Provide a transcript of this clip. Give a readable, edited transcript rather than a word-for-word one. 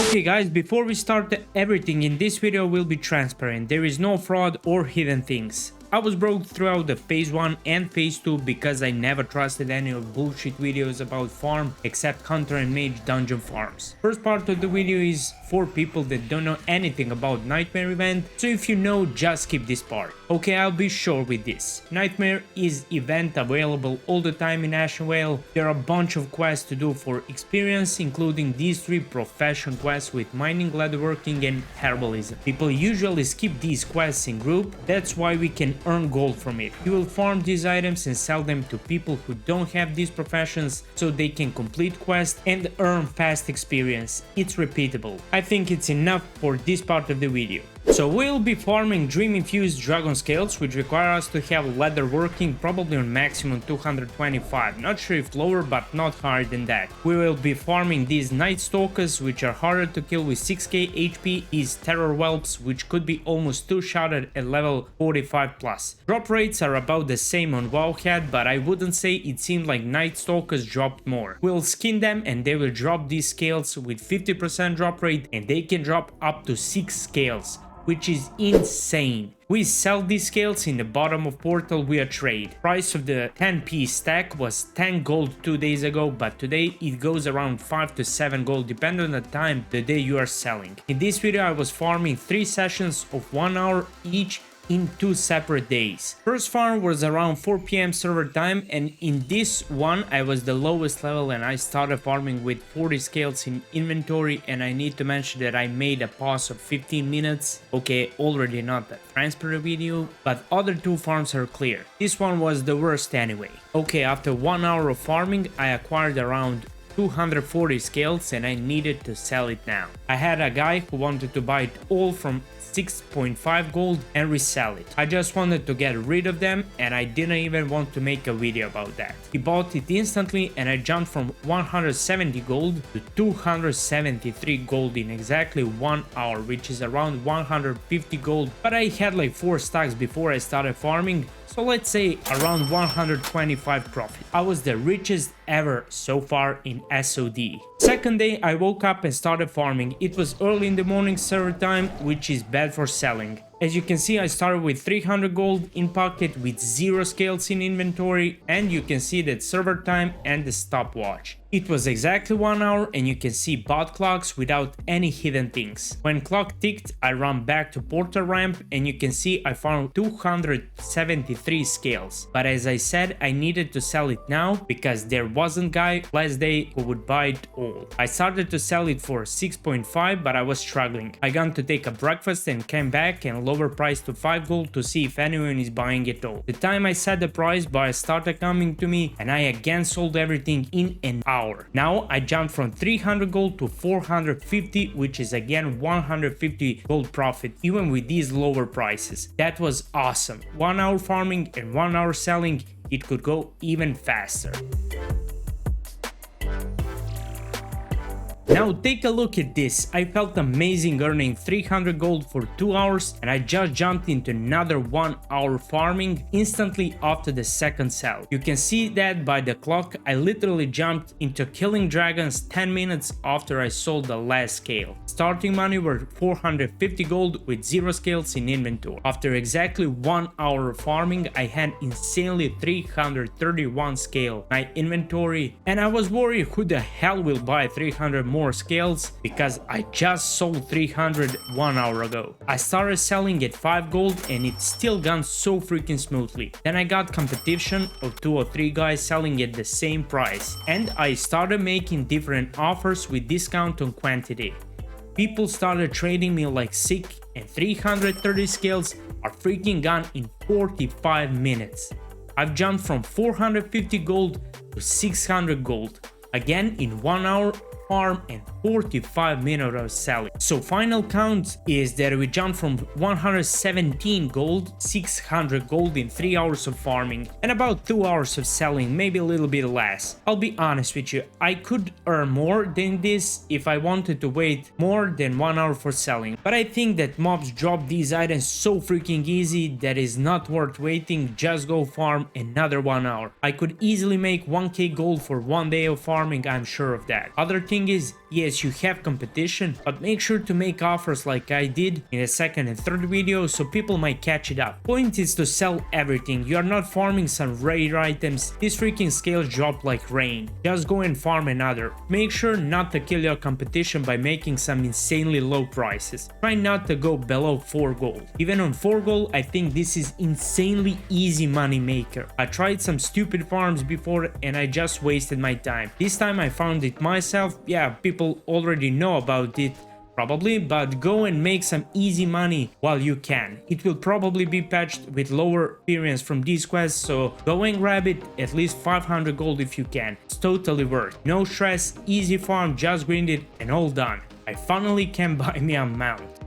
Okay guys, before we start, everything in this video will be transparent. There is no fraud or hidden things. I was broke throughout the phase 1 and phase 2 because I never trusted any of bullshit videos about farm except Hunter and Mage dungeon farms. First part of the video is for people that don't know anything about Nightmare event, so if you know, just skip this part. Okay, I'll be short with this. Nightmare is event available all the time in Ashen Vale. There are a bunch of quests to do for experience, including these 3 profession quests with mining, leatherworking and herbalism. People usually skip these quests in group, that's why we can earn gold from it. You will farm these items and sell them to people who don't have these professions so they can complete quests and earn fast experience. It's repeatable. I think it's enough for this part of the video. So we'll be farming dream infused dragon scales, which require us to have leather working probably on maximum 225, not sure if lower but not higher than that. We will be farming these night stalkers, which are harder to kill with 6k HP, these terror whelps, which could be almost 2-shotted at level 45 plus. Drop rates are about the same on Wowcat, but I wouldn't say it seemed like night stalkers dropped more. We'll skin them and they will drop these scales with 50% drop rate, and they can drop up to 6 scales, which is insane. We sell these scales in the bottom of portal via trade. Price of the 10p stack was 10 gold 2 days ago, but today it goes around 5 to 7 gold depending on the time the day you are selling. In this video I was farming 3 sessions of 1 hour each in 2 separate days. First farm was around 4 PM server time, and in this one I was the lowest level and I started farming with 40 scales in inventory, and I need to mention that I made a pause of 15 minutes. Okay, already not a transparent video, but other 2 farms are clear. This one was the worst anyway. Okay, after 1 hour of farming I acquired around 240 scales and I needed to sell it now. I had a guy who wanted to buy it all from 6.5 gold and resell it. I just wanted to get rid of them and I didn't even want to make a video about that. He bought it instantly and I jumped from 170 gold to 273 gold in exactly 1 hour, which is around 150 gold, but I had like 4 stacks before I started farming, so let's say around 125 profit. I was the richest ever so far in SOD. Second day I woke up and started farming. It was early in the morning server time, which is bad for selling. As you can see, I started with 300 gold in pocket with 0 scales in inventory, and you can see that server time and the stopwatch. It was exactly 1 hour and you can see bot clocks without any hidden things. When clock ticked, I ran back to portal ramp and you can see I found 273 scales. But as I said, I needed to sell it now because there wasn't guy last day who would buy it all. I started to sell it for 6.5, but I was struggling. I got to take a breakfast and came back and lower price to 5 gold to see if anyone is buying it all. The time I set the price, buyers started coming to me and I again sold everything in an hour. Now I jumped from 300 gold to 450, which is again 150 gold profit even with these lower prices. That was awesome. 1 hour farming and 1 hour selling, it could go even faster. Now take a look at this. I felt amazing earning 300 gold for 2 hours and I just jumped into another 1 hour farming instantly after the second sell. You can see that by the clock. I literally jumped into killing dragons 10 minutes after I sold the last scale. Starting money were 450 gold with 0 scales in inventory. After exactly 1 hour of farming I had insanely 331 scale in my inventory, and I was worried who the hell will buy 300 more scales because I just sold 300 1 hour ago. I started selling at 5 gold and it still gone so freaking smoothly. Then I got competition of 2 or 3 guys selling at the same price and I started making different offers with discount on quantity. People started trading me like sick and 330 scales are freaking gone in 45 minutes. I've jumped from 450 gold to 600 gold again in 1 hour farm and 45 minutes of selling. So final count is that we jumped from 117 gold, 600 gold in 3 hours of farming and about 2 hours of selling, maybe a little bit less. I'll be honest with you, I could earn more than this if I wanted to wait more than 1 hour for selling, but I think that mobs drop these items so freaking easy that is not worth waiting. Just go farm another 1 hour. I could easily make 1k gold for 1 day of farming, I'm sure of that. Other thing is, yes, yes, you have competition, but make sure to make offers like I did in the second and third video so people might catch it up. Point is to sell everything. You are not farming some rare items. These freaking scales drop like rain. Just go and farm another. Make sure not to kill your competition by making some insanely low prices. Try not to go below 4 gold. Even on 4 gold, I think this is insanely easy money maker. I tried some stupid farms before and I just wasted my time. This time I found it myself. Yeah, people already know about it probably, but go and make some easy money while you can. It will probably be patched with lower appearance from these quests, so go and grab it, at least 500 gold if you can. It's totally worth. No stress, easy farm, just grind it and all done. I finally can buy me a mount.